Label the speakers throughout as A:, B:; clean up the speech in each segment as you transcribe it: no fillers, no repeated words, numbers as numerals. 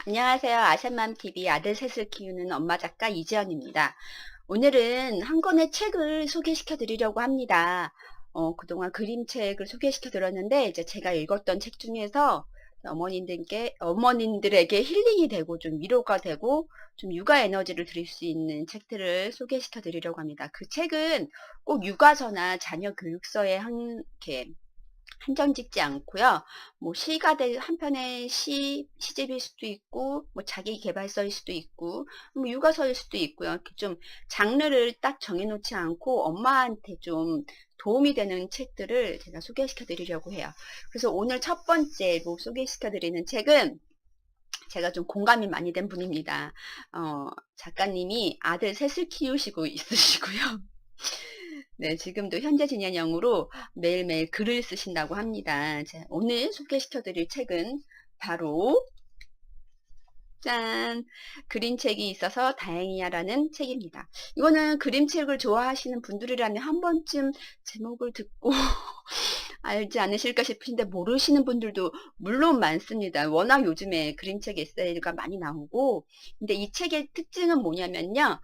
A: 안녕하세요. 아산맘TV 아들 셋을 키우는 엄마 작가 이지연입니다. 오늘은 한 권의 책을 소개시켜 드리려고 합니다. 그동안 그림책을 소개시켜 드렸는데, 이제 제가 읽었던 책 중에서 어머님들에게 힐링이 되고 좀 위로가 되고 좀 육아 에너지를 드릴 수 있는 책들을 소개시켜 드리려고 합니다. 그 책은 꼭 육아서나 자녀 교육서에 이렇게 한정 짓지 않고요. 뭐 시가 될 한편의 시집일 수도 있고, 뭐 자기 계발서일 수도 있고, 뭐 육아서일 수도 있고요. 이렇게 좀 장르를 딱 정해놓지 않고 엄마한테 좀 도움이 되는 책들을 제가 소개시켜 드리려고 해요. 그래서 오늘 첫 번째로 소개시켜 드리는 책은 제가 좀 공감이 많이 된 분입니다. 작가님이 아들 셋을 키우시고 있으시고요. 네, 지금도 현재 진행형으로 매일매일 글을 쓰신다고 합니다. 자, 오늘 소개시켜 드릴 책은 바로 짠! 그림책이 있어서 다행이야라는 책입니다. 이거는 그림책을 좋아하시는 분들이라면 한 번쯤 제목을 듣고 알지 않으실까 싶으신데 모르시는 분들도 물론 많습니다. 워낙 요즘에 그림책 에세이가 많이 나오고, 근데 이 책의 특징은 뭐냐면요.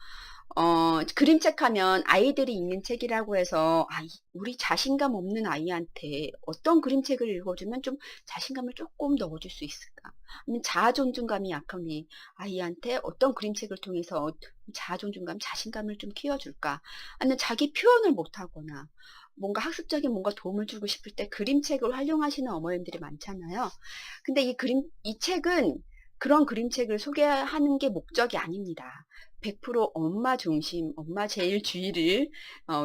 A: 그림책 하면 아이들이 읽는 책이라고 해서, 우리 자신감 없는 아이한테 어떤 그림책을 읽어주면 좀 자신감을 조금 더 얻을 수 있을까? 아니면 자아존중감이 약한 우리 아이한테 어떤 그림책을 통해서 자아존중감, 자신감을 좀 키워줄까? 아니면 자기 표현을 못하거나, 뭔가 학습적인 뭔가 도움을 주고 싶을 때 그림책을 활용하시는 어머님들이 많잖아요. 근데 이 책은 그런 그림책을 소개하는 게 목적이 아닙니다. 100% 엄마 중심, 엄마 제일 주의를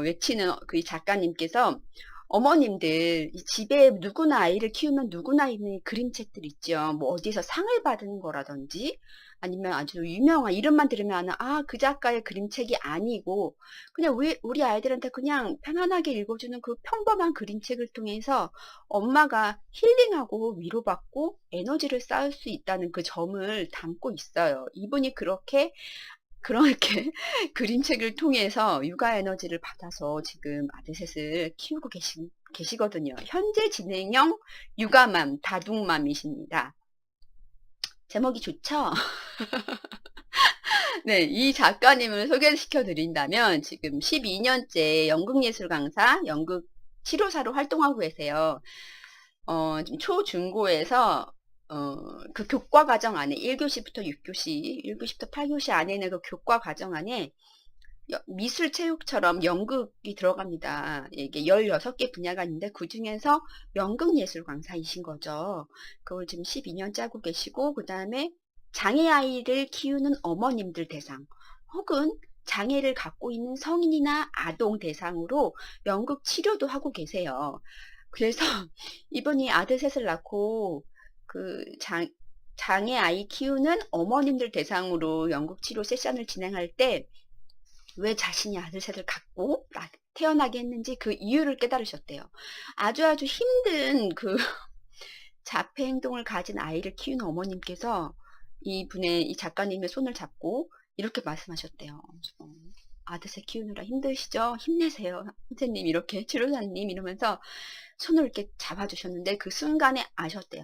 A: 외치는 그 작가님께서 어머님들, 이 집에 누구나 아이를 키우면 누구나 있는 그림책들 있죠. 뭐 어디서 상을 받은 거라든지 아니면 아주 유명한 이름만 들으면 그 작가의 그림책이 아니고 그냥 우리 아이들한테 그냥 편안하게 읽어주는 그 평범한 그림책을 통해서 엄마가 힐링하고 위로받고 에너지를 쌓을 수 있다는 그 점을 담고 있어요. 이분이 그렇게 그림책을 통해서 육아 에너지를 받아서 지금 아들 셋을 키우고 계시거든요. 현재 진행형 육아맘, 다둥맘이십니다. 제목이 좋죠? 네, 이 작가님을 소개시켜 드린다면 지금 12년째 연극예술 강사, 연극 치료사로 활동하고 계세요. 지금 초중고에서 그 교과 과정 안에 1교시부터 6교시, 1교시부터 8교시 안에는 그 교과 과정 안에 미술 체육처럼 연극이 들어갑니다. 이게 16개 분야가 있는데 그중에서 연극예술 강사이신 거죠. 그걸 지금 12년째 하고 계시고 그다음에 장애아이를 키우는 어머님들 대상 혹은 장애를 갖고 있는 성인이나 아동 대상으로 연극 치료도 하고 계세요. 그래서 이분이 아들 셋을 낳고 그 장애 아이 키우는 어머님들 대상으로 연극 치료 세션을 진행할 때 왜 자신이 아들 셋을 갖고 태어나게 했는지 그 이유를 깨달으셨대요. 아주 힘든 그 자폐 행동을 가진 아이를 키우는 어머님께서 이 작가님의 손을 잡고 이렇게 말씀하셨대요. 아드셋 키우느라 힘드시죠? 힘내세요. 선생님, 이렇게, 치료사님, 이러면서 손을 이렇게 잡아주셨는데 그 순간에 아셨대요.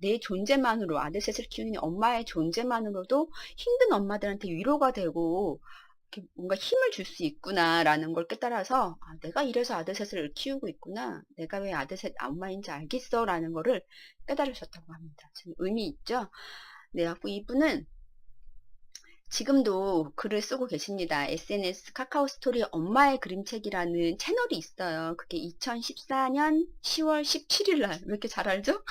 A: 내 존재만으로, 아드셋을 키우는 엄마의 존재만으로도 힘든 엄마들한테 위로가 되고, 이렇게 뭔가 힘을 줄 수 있구나라는 걸 깨달아서, 내가 이래서 아드셋을 키우고 있구나. 내가 왜 아드셋 엄마인지 알겠어라는 거를 깨달으셨다고 합니다. 참 의미 있죠? 네, 하고 이분은 지금도 글을 쓰고 계십니다. SNS 카카오 스토리 엄마의 그림책이라는 채널이 있어요. 그게 2014년 10월 17일 날. 왜 이렇게 잘 알죠?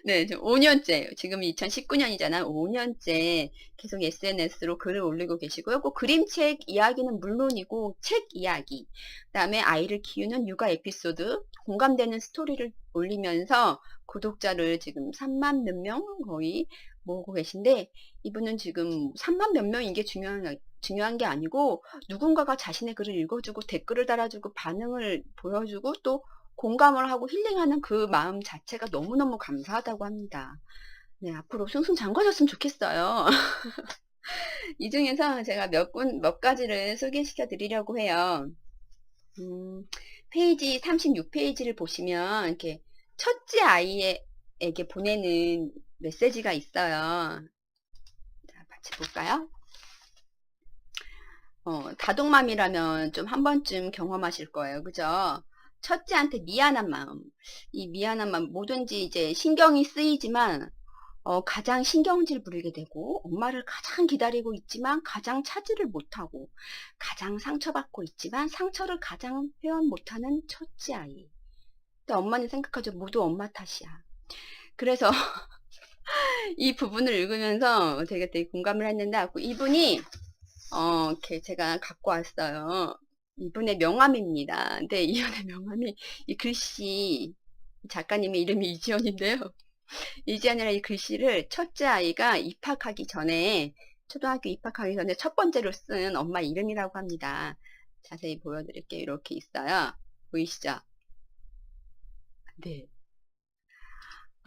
A: 네, 지금 5년째. 지금 2019년이잖아요. 5년째 계속 SNS로 글을 올리고 계시고요. 그 그림책 이야기는 물론이고 책 이야기, 그다음에 아이를 키우는 육아 에피소드, 공감되는 스토리를 올리면서 구독자를 지금 3만 몇 명 거의 모으고 계신데 이분은 지금 3만 몇 명인 게 중요한 게 아니고 누군가가 자신의 글을 읽어주고 댓글을 달아주고 반응을 보여주고 또 공감을 하고 힐링하는 그 마음 자체가 너무너무 감사하다고 합니다. 네, 앞으로 승승장구하셨으면 좋겠어요. 이 중에서 제가 몇 가지를 소개시켜 드리려고 해요. 페이지 36페이지를 보시면, 이렇게 첫째 아이에게 보내는 메시지가 있어요. 자, 같이 볼까요? 다독맘이라면 좀 한 번쯤 경험하실 거예요. 그죠? 첫째한테 미안한 마음. 이 미안한 마음, 뭐든지 이제 신경이 쓰이지만, 가장 신경질 부리게 되고, 엄마를 가장 기다리고 있지만, 가장 차지를 못하고, 가장 상처받고 있지만, 상처를 가장 표현 못하는 첫째 아이. 근데 엄마는 생각하죠. 모두 엄마 탓이야. 그래서 이 부분을 읽으면서 되게 공감을 했는데, 이분이 이렇게 제가 갖고 왔어요. 이분의 명함입니다. 근데 이분의 명함이, 이 글씨, 작가님의 이름이 이지연인데요. 이지연이라 이 글씨를 첫째 아이가 입학하기 전에, 초등학교 입학하기 전에 첫 번째로 쓴 엄마 이름이라고 합니다. 자세히 보여드릴게요. 이렇게 있어요. 보이시죠? 네.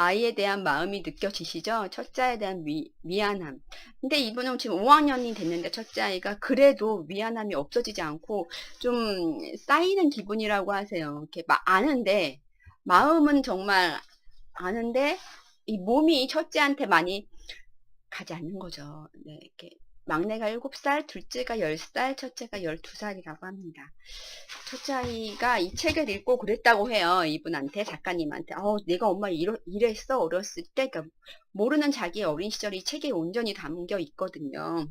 A: 아이에 대한 마음이 느껴지시죠? 첫째에 대한 미안함. 근데 이분은 지금 5학년이 됐는데 첫째 아이가 그래도 미안함이 없어지지 않고 좀 쌓이는 기분이라고 하세요. 이렇게 막 아는데, 마음은 정말 아는데, 이 몸이 첫째한테 많이 가지 않는 거죠. 네, 이렇게 막내가 7살, 둘째가 10살, 첫째가 12살이라고 합니다. 첫째 아이가 이 책을 읽고 그랬다고 해요. 이분한테, 작가님한테. 내가 엄마 이랬어, 어렸을 때. 그러니까 모르는 자기의 어린 시절이 책에 온전히 담겨 있거든요.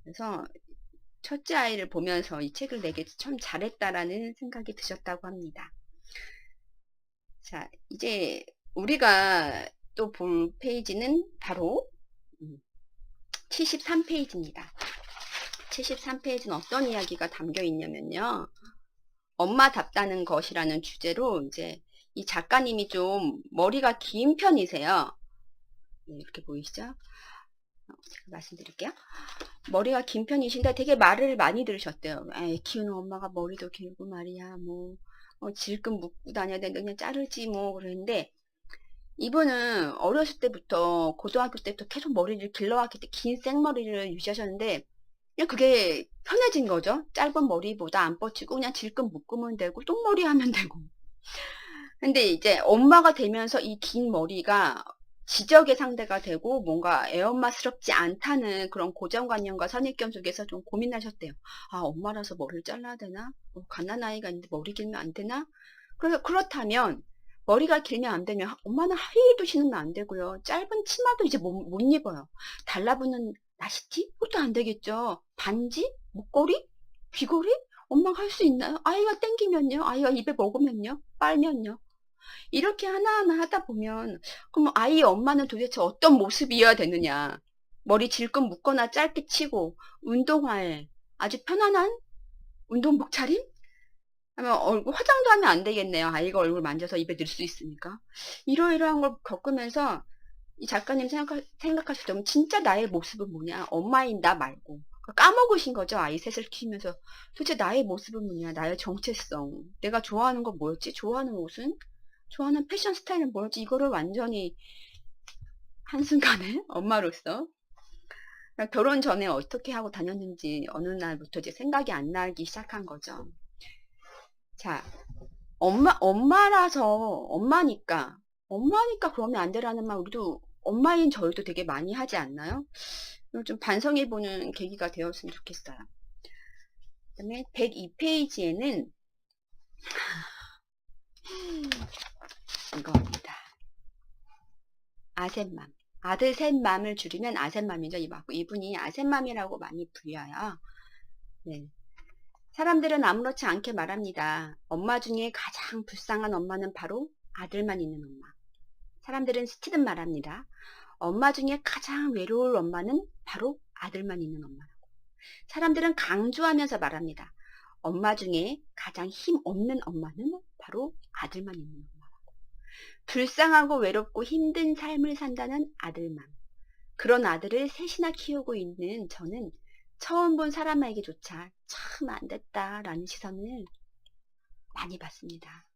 A: 그래서 첫째 아이를 보면서 이 책을 내게 참 잘했다라는 생각이 드셨다고 합니다. 자, 이제 우리가 또 볼 페이지는 바로 73페이지입니다. 73페이지는 어떤 이야기가 담겨 있냐면요. 엄마답다는 것이라는 주제로 이제 이 작가님이 좀 머리가 긴 편이세요. 네, 이렇게 보이시죠? 제가 말씀드릴게요. 머리가 긴 편이신데 되게 말을 많이 들으셨대요. 에이, 키우는 엄마가 머리도 길고 말이야. 뭐 질끈 묶고 다녀야 되는데 그냥 자르지 뭐 그러는데 이분은 어렸을 때부터 고등학교 때부터 계속 머리를 길러왔기 때문에 긴 생머리를 유지하셨는데 그냥 그게 편해진 거죠. 짧은 머리보다 안 뻗치고 그냥 질끈 묶으면 되고 똥머리 하면 되고. 근데 이제 엄마가 되면서 이 긴 머리가 지적의 상대가 되고 뭔가 애엄마스럽지 않다는 그런 고정관념과 선입견 속에서 좀 고민하셨대요. 아, 엄마라서 머리를 잘라야 되나? 갓난아이가 있는데 머리 길면 안 되나? 그래서 그렇다면 머리가 길면 안 되면 엄마는 하이힐도 신으면 안 되고요. 짧은 치마도 이제 못 입어요. 달라붙는 나시티? 그것도 안 되겠죠. 반지? 목걸이? 귀걸이? 엄마가 할 수 있나요? 아이가 땡기면요? 아이가 입에 먹으면요? 빨면요? 이렇게 하나하나 하다 보면 그럼 아이의 엄마는 도대체 어떤 모습이어야 되느냐. 머리 질끈 묶거나 짧게 치고 운동화에 아주 편안한 운동복 차림? 하면 얼굴 화장도 하면 안 되겠네요. 아이가 얼굴 만져서 입에 넣을 수 있으니까. 이러이러한 걸 겪으면서 이 작가님 생각하실 때면 진짜 나의 모습은 뭐냐. 엄마인 나 말고. 까먹으신 거죠. 아이 셋을 키우면서. 도대체 나의 모습은 뭐냐. 나의 정체성. 내가 좋아하는 건 뭐였지? 좋아하는 옷은? 좋아하는 패션 스타일은 뭐였지? 이거를 완전히 한순간에 엄마로서 결혼 전에 어떻게 하고 다녔는지 어느 날부터 이제 생각이 안 나기 시작한 거죠. 자, 엄마니까 그러면 안 되라는 말 우리도 엄마인 저희도 되게 많이 하지 않나요? 이걸 좀 반성해보는 계기가 되었으면 좋겠어요. 그 다음에 102페이지에는 이거입니다. 아셋맘. 아들 셋맘을 줄이면 아셋맘이죠. 이분이 아셋맘이라고 많이 불려요. 네. 사람들은 아무렇지 않게 말합니다. 엄마 중에 가장 불쌍한 엄마는 바로 아들만 있는 엄마. 사람들은 스치듯 말합니다. 엄마 중에 가장 외로울 엄마는 바로 아들만 있는 엄마라고. 사람들은 강조하면서 말합니다. 엄마 중에 가장 힘 없는 엄마는 바로 아들만 있는 엄마라고. 불쌍하고 외롭고 힘든 삶을 산다는 아들만. 그런 아들을 셋이나 키우고 있는 저는 처음 본 사람에게조차 참 안됐다라는 시선을 많이 받습니다.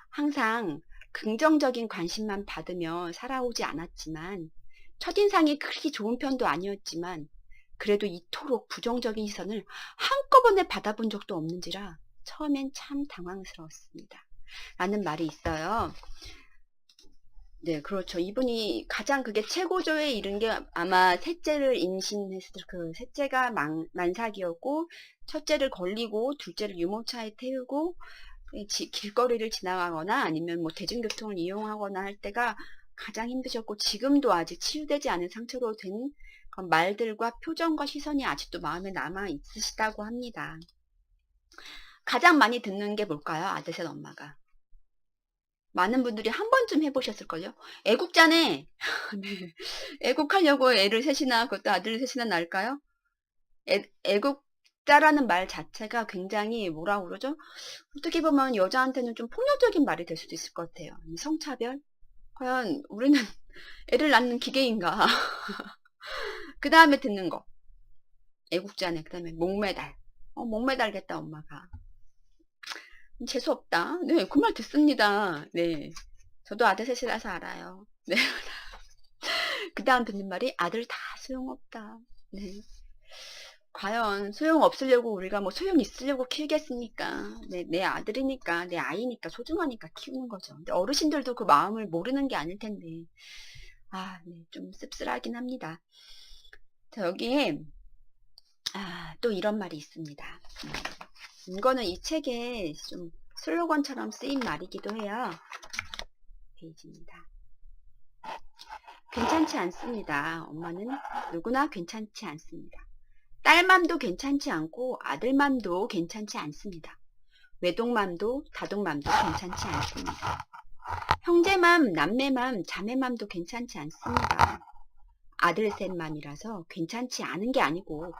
A: 항상 긍정적인 관심만 받으며 살아오지 않았지만 첫인상이 그렇게 좋은 편도 아니었지만 그래도 이토록 부정적인 시선을 한꺼번에 받아본 적도 없는지라 처음엔 참 당황스러웠습니다. 라는 말이 있어요. 네, 그렇죠. 이분이 가장 그게 최고조에 이른 게 아마 셋째를 임신했을 때 그 셋째가 만삭이었고, 첫째를 걸리고, 둘째를 유모차에 태우고, 길거리를 지나가거나 아니면 뭐 대중교통을 이용하거나 할 때가 가장 힘드셨고, 지금도 아직 치유되지 않은 상처로 된 그런 말들과 표정과 시선이 아직도 마음에 남아 있으시다고 합니다. 가장 많이 듣는 게 뭘까요? 아들셋 엄마가. 많은 분들이 한 번쯤 해보셨을걸요? 애국자네. 네. 애국하려고 애를 셋이나, 그것도 아들 셋이나 낳을까요? 애국자라는 말 자체가 굉장히 뭐라고 그러죠? 어떻게 보면 여자한테는 좀 폭력적인 말이 될 수도 있을 것 같아요. 성차별? 과연 우리는 애를 낳는 기계인가? 그 다음에 듣는 거. 애국자네. 그 다음에 목매달. 목매달겠다, 엄마가. 재수없다. 네, 그 말 듣습니다. 네. 저도 아들 셋이라서 알아요. 네. 그 다음 듣는 말이 아들 다 소용없다. 네. 과연 소용없으려고 우리가 뭐 소용 있으려고 키우겠습니까? 네, 내 아들이니까, 내 아이니까, 소중하니까 키우는 거죠. 근데 어르신들도 그 마음을 모르는 게 아닐 텐데. 아, 네, 좀 씁쓸하긴 합니다. 자, 여기에, 또 이런 말이 있습니다. 이거는 이 책에 좀 슬로건처럼 쓰인 말이기도 해요. 페이지입니다. 괜찮지 않습니다. 엄마는 누구나 괜찮지 않습니다. 딸맘도 괜찮지 않고 아들맘도 괜찮지 않습니다. 외동맘도 다동맘도 괜찮지 않습니다. 형제맘, 남매맘, 자매맘도 괜찮지 않습니다. 아들 셋맘이라서 괜찮지 않은 게 아니고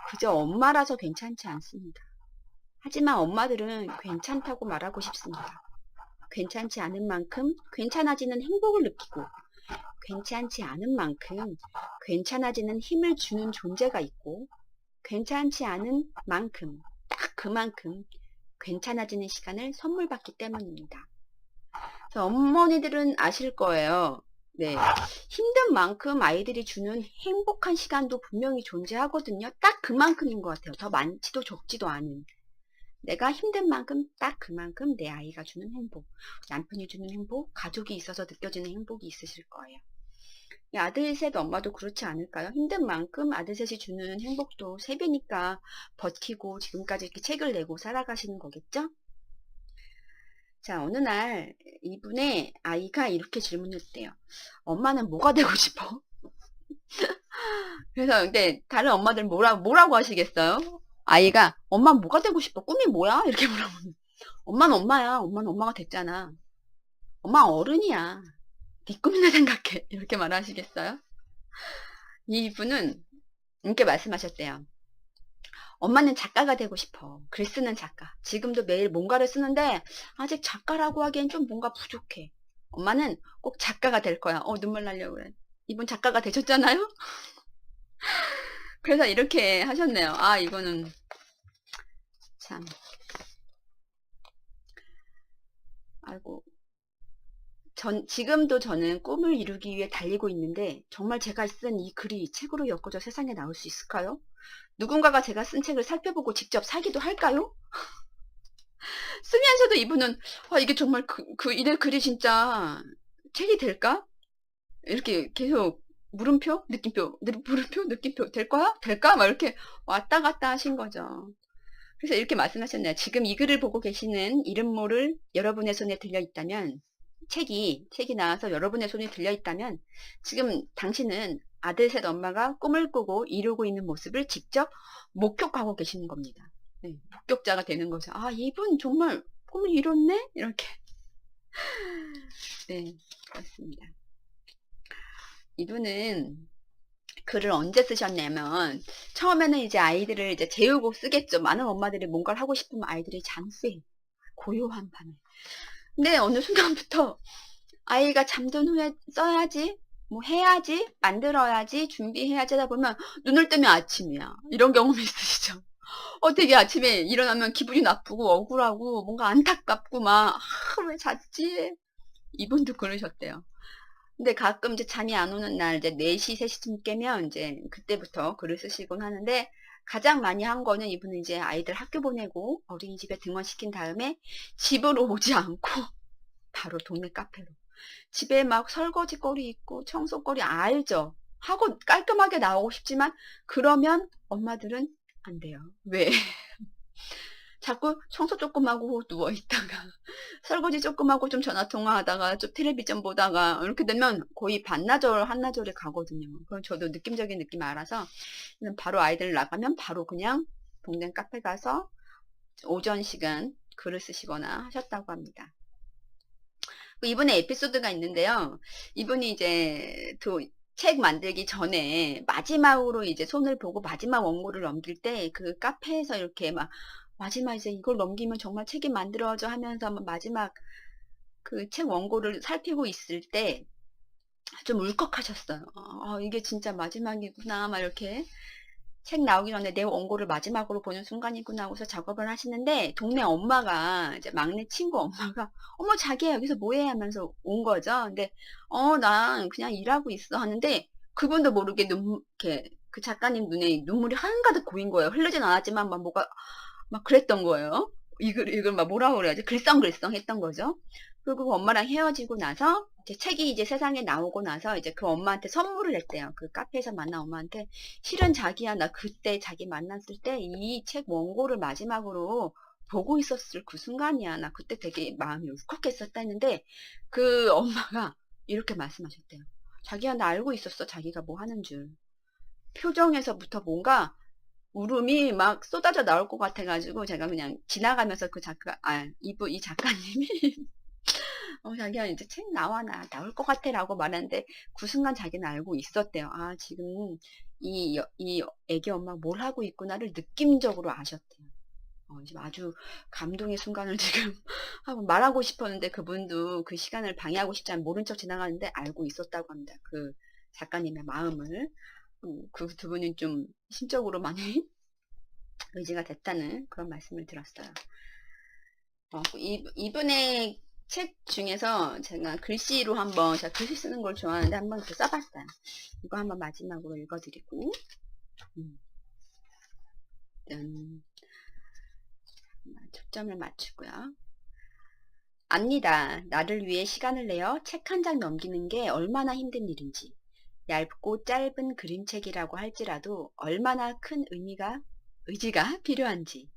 A: 그저 엄마라서 괜찮지 않습니다. 하지만 엄마들은 괜찮다고 말하고 싶습니다. 괜찮지 않은 만큼 괜찮아지는 행복을 느끼고 괜찮지 않은 만큼 괜찮아지는 힘을 주는 존재가 있고 괜찮지 않은 만큼 딱 그만큼 괜찮아지는 시간을 선물 받기 때문입니다. 어머니들은 아실 거예요. 네, 힘든 만큼 아이들이 주는 행복한 시간도 분명히 존재하거든요. 딱 그만큼인 것 같아요. 더 많지도 적지도 않은. 내가 힘든 만큼 딱 그만큼 내 아이가 주는 행복, 남편이 주는 행복, 가족이 있어서 느껴지는 행복이 있으실 거예요. 아들 셋 엄마도 그렇지 않을까요? 힘든 만큼 아들 셋이 주는 행복도 3배니까 버티고 지금까지 이렇게 책을 내고 살아가시는 거겠죠? 자, 어느 날 이분의 아이가 이렇게 질문했대요. 엄마는 뭐가 되고 싶어? 그래서 근데 다른 엄마들 뭐라고 하시겠어요? 아이가 엄마 뭐가 되고 싶어? 꿈이 뭐야? 이렇게 물어보면 엄마는 엄마야. 엄마는 엄마가 됐잖아. 엄마 어른이야. 네 꿈이나 생각해. 이렇게 말하시겠어요? 이분은 이렇게 말씀하셨대요. 엄마는 작가가 되고 싶어. 글 쓰는 작가. 지금도 매일 뭔가를 쓰는데 아직 작가라고 하기엔 좀 뭔가 부족해. 엄마는 꼭 작가가 될 거야. 눈물 나려고 그래. 이분 작가가 되셨잖아요? 그래서 이렇게 하셨네요. 이거는 참. 아이고. 지금도 저는 꿈을 이루기 위해 달리고 있는데 정말 제가 쓴 이 글이 책으로 엮어져 세상에 나올 수 있을까요? 누군가가 제가 쓴 책을 살펴보고 직접 사기도 할까요? 쓰면서도 이분은 이게 정말 이래 글이 진짜 책이 될까? 이렇게 계속 물음표, 느낌표, 물음표, 느낌표 될 거야? 될까? 막 이렇게 왔다 갔다 하신 거죠. 그래서 이렇게 말씀하셨네요. 지금 이 글을 보고 계시는 이름 모를 여러분의 손에 들려 있다면 책이 나와서 여러분의 손에 들려 있다면 지금 당신은 아들 셋 엄마가 꿈을 꾸고 이루고 있는 모습을 직접 목격하고 계시는 겁니다. 네, 목격자가 되는 거죠. 이분 정말 꿈을 이뤘네? 이렇게. 네, 그렇습니다. 이분은 글을 언제 쓰셨냐면 처음에는 이제 아이들을 이제 재우고 쓰겠죠. 많은 엄마들이 뭔가를 하고 싶으면 아이들이 잠수해. 고요한 밤에. 근데 어느 순간부터 아이가 잠든 후에 써야지, 뭐 해야지, 만들어야지, 준비해야지 하다 보면 눈을 뜨면 아침이야. 이런 경험이 있으시죠? 되게 아침에 일어나면 기분이 나쁘고 억울하고 뭔가 안타깝고 막 왜 잤지? 이분도 그러셨대요. 근데 가끔 이제 잠이 안 오는 날 이제 4시, 3시쯤 깨면 이제 그때부터 글을 쓰시곤 하는데 가장 많이 한 거는 이분은 이제 아이들 학교 보내고 어린이집에 등원시킨 다음에 집으로 오지 않고 바로 동네 카페로. 집에 막 설거지거리 있고 청소거리 알죠? 하고 깔끔하게 나오고 싶지만 그러면 엄마들은 안 돼요. 왜? 자꾸 청소 조금 하고 누워 있다가 설거지 조금 하고 좀 전화 통화하다가 좀 텔레비전 보다가 이렇게 되면 거의 반나절 한나절에 가거든요. 그럼 저도 느낌적인 느낌 알아서 그냥 바로 아이들 나가면 바로 그냥 동네 카페 가서 오전 시간 글을 쓰시거나 하셨다고 합니다. 이분의 에피소드가 있는데요. 이분이 이제 책 만들기 전에 마지막으로 이제 손을 보고 마지막 원고를 넘길 때 그 카페에서 이렇게 막 마지막 이제 이걸 넘기면 정말 책이 만들어져 하면서 마지막 그 책 원고를 살피고 있을 때 좀 울컥하셨어요. 이게 진짜 마지막이구나 막 이렇게 책 나오기 전에 내 원고를 마지막으로 보는 순간이구나 하고서 작업을 하시는데 동네 엄마가 이제 막내 친구 엄마가 어머 자기야 여기서 뭐해 하면서 온 거죠. 근데 난 그냥 일하고 있어 하는데 그분도 모르게 이렇게 그 작가님 눈에 눈물이 한가득 고인 거예요. 흐르진 않았지만 막 뭐가 막 그랬던 거예요. 이걸 막 뭐라고 그래야지? 글썽글썽 했던 거죠. 그리고 그 엄마랑 헤어지고 나서 이제 책이 이제 세상에 나오고 나서 이제 그 엄마한테 선물을 했대요. 그 카페에서 만난 엄마한테 실은 자기야 나 그때 자기 만났을 때 이 책 원고를 마지막으로 보고 있었을 그 순간이야. 나 그때 되게 마음이 울컥했었다 했는데 그 엄마가 이렇게 말씀하셨대요. 자기야 나 알고 있었어. 자기가 뭐 하는 줄. 표정에서부터 뭔가 울음이 막 쏟아져 나올 것 같아가지고 제가 그냥 지나가면서 이 작가님이 자기야 이제 책 나올 것 같아 라고 말하는데 그 순간 자기는 알고 있었대요. 지금 이 애기 엄마가 뭘 하고 있구나를 느낌적으로 아셨대요. 지금 아주 감동의 순간을 지금 하고 말하고 싶었는데 그분도 그 시간을 방해하고 싶지 않아 모른 척 지나가는데 알고 있었다고 합니다. 그 작가님의 마음을. 그 두 분이 좀 심적으로 많이 의지가 됐다는 그런 말씀을 들었어요. 이분의 책 중에서 제가 글씨로 한번, 제가 글씨 쓰는 걸 좋아하는데 한번 또 써봤어요. 이거 한번 마지막으로 읽어드리고, 초점을 맞추고요. 압니다. 나를 위해 시간을 내어 책 한 장 넘기는 게 얼마나 힘든 일인지. 얇고 짧은 그림책이라고 할지라도 얼마나 큰 의지가 필요한지.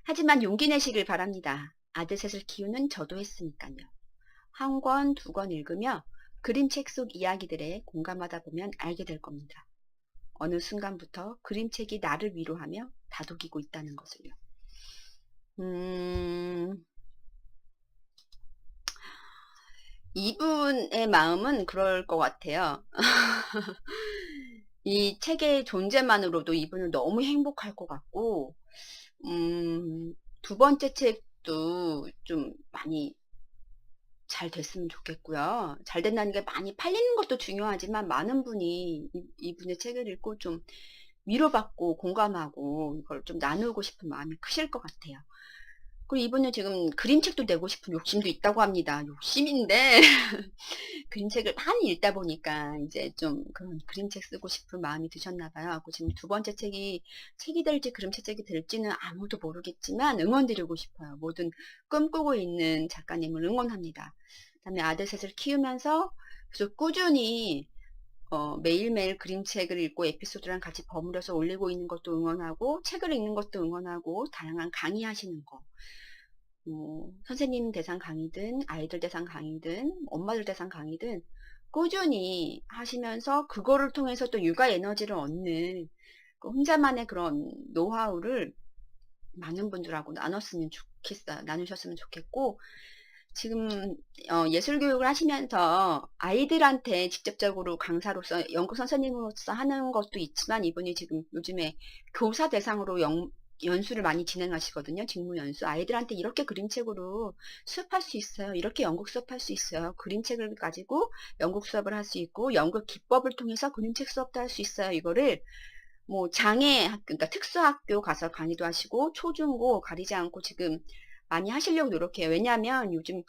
A: 하지만 용기 내시길 바랍니다. 아들 셋을 키우는 저도 했으니까요. 한 권, 두 권 읽으며 그림책 속 이야기들에 공감하다 보면 알게 될 겁니다. 어느 순간부터 그림책이 나를 위로하며 다독이고 있다는 것을요. 이분의 마음은 그럴 것 같아요. 이 책의 존재만으로도 이분은 너무 행복할 것 같고, 두 번째 책도 좀 많이 잘 됐으면 좋겠고요. 잘 된다는 게 많이 팔리는 것도 중요하지만 많은 분이 이분의 책을 읽고 좀 위로받고 공감하고 이걸 좀 나누고 싶은 마음이 크실 것 같아요. 그리고 이분은 지금 그림책도 내고 싶은 욕심도 있다고 합니다. 욕심인데 그림책을 많이 읽다 보니까 이제 좀 그런 그림책 쓰고 싶은 마음이 드셨나 봐요. 지금 두 번째 책이 될지 그림책이 될지는 아무도 모르겠지만 응원드리고 싶어요. 모든 꿈꾸고 있는 작가님을 응원합니다. 그다음에 아들 셋을 키우면서 계속 꾸준히 매일매일 그림책을 읽고 에피소드랑 같이 버무려서 올리고 있는 것도 응원하고 책을 읽는 것도 응원하고 다양한 강의하시는 거 선생님 대상 강의든 아이들 대상 강의든 엄마들 대상 강의든 꾸준히 하시면서 그거를 통해서 또 육아 에너지를 얻는 혼자만의 그런 노하우를 많은 분들하고 나누셨으면 좋겠고 지금 예술교육을 하시면서 아이들한테 직접적으로 강사로서 연구 선생님으로서 하는 것도 있지만 이분이 지금 요즘에 교사 대상으로 연수를 많이 진행하시거든요. 직무 연수. 아이들한테 이렇게 그림책으로 수업할 수 있어요. 이렇게 연극 수업할 수 있어요. 그림책을 가지고 연극 수업을 할 수 있고 연극 기법을 통해서 그림책 수업도 할 수 있어요. 이거를 뭐 그러니까 특수학교 가서 강의도 하시고 초중고 가리지 않고 지금 많이 하시려고 노력해요. 왜냐하면 요즘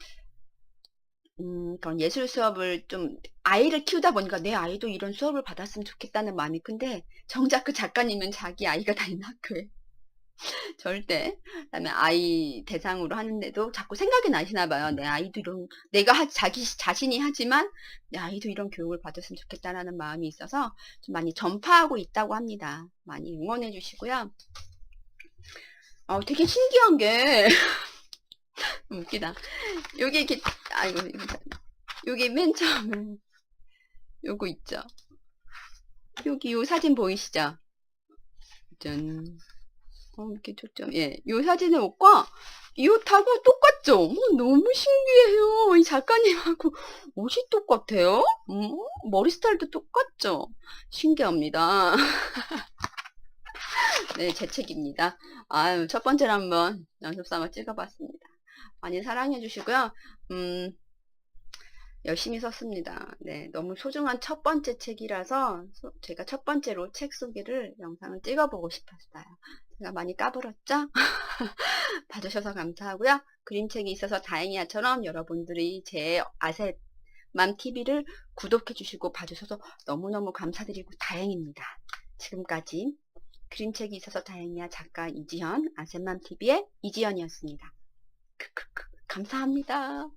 A: 그런 예술 수업을 좀 아이를 키우다 보니까 내 아이도 이런 수업을 받았으면 좋겠다는 마음이 큰데 정작 그 작가님은 자기 아이가 다니는 학교에 절대. 그다음에 아이 대상으로 하는데도 자꾸 생각이 나시나 봐요. '내 아이도 이런' 내가 자기 자신이 하지만 '내 아이도 이런 교육을 받았으면 좋겠다.'라는 마음이 있어서 좀 많이 전파하고 있다고 합니다. 많이 응원해 주시고요. 되게 신기한 게 웃기다. 요게 이렇게 아이고 요게 맨 처음에 요거 있죠. 여기 요 사진 보이시죠? 짠. 이렇게 초점 예. 요 사진의 옷과 이 옷하고 똑같죠? 너무 신기해요. 이 작가님하고 옷이 똑같아요. 머리 스타일도 똑같죠? 신기합니다. 네, 제 책입니다. 아유, 첫 번째로 한번 연습 삼아 찍어 봤습니다. 많이 사랑해 주시고요. 음 열심히 썼습니다. 네, 너무 소중한 첫 번째 책이라서 제가 첫 번째로 책 소개를 영상을 찍어 보고 싶었어요. 제가 많이 까불었죠? 봐주셔서 감사하고요. 그림책이 있어서 다행이야처럼 여러분들이 제 아셋맘TV를 구독해 주시고 봐주셔서 너무너무 감사드리고 다행입니다. 지금까지 그림책이 있어서 다행이야 작가 이지현, 아셋맘TV의 이지현이었습니다. 크크크 감사합니다.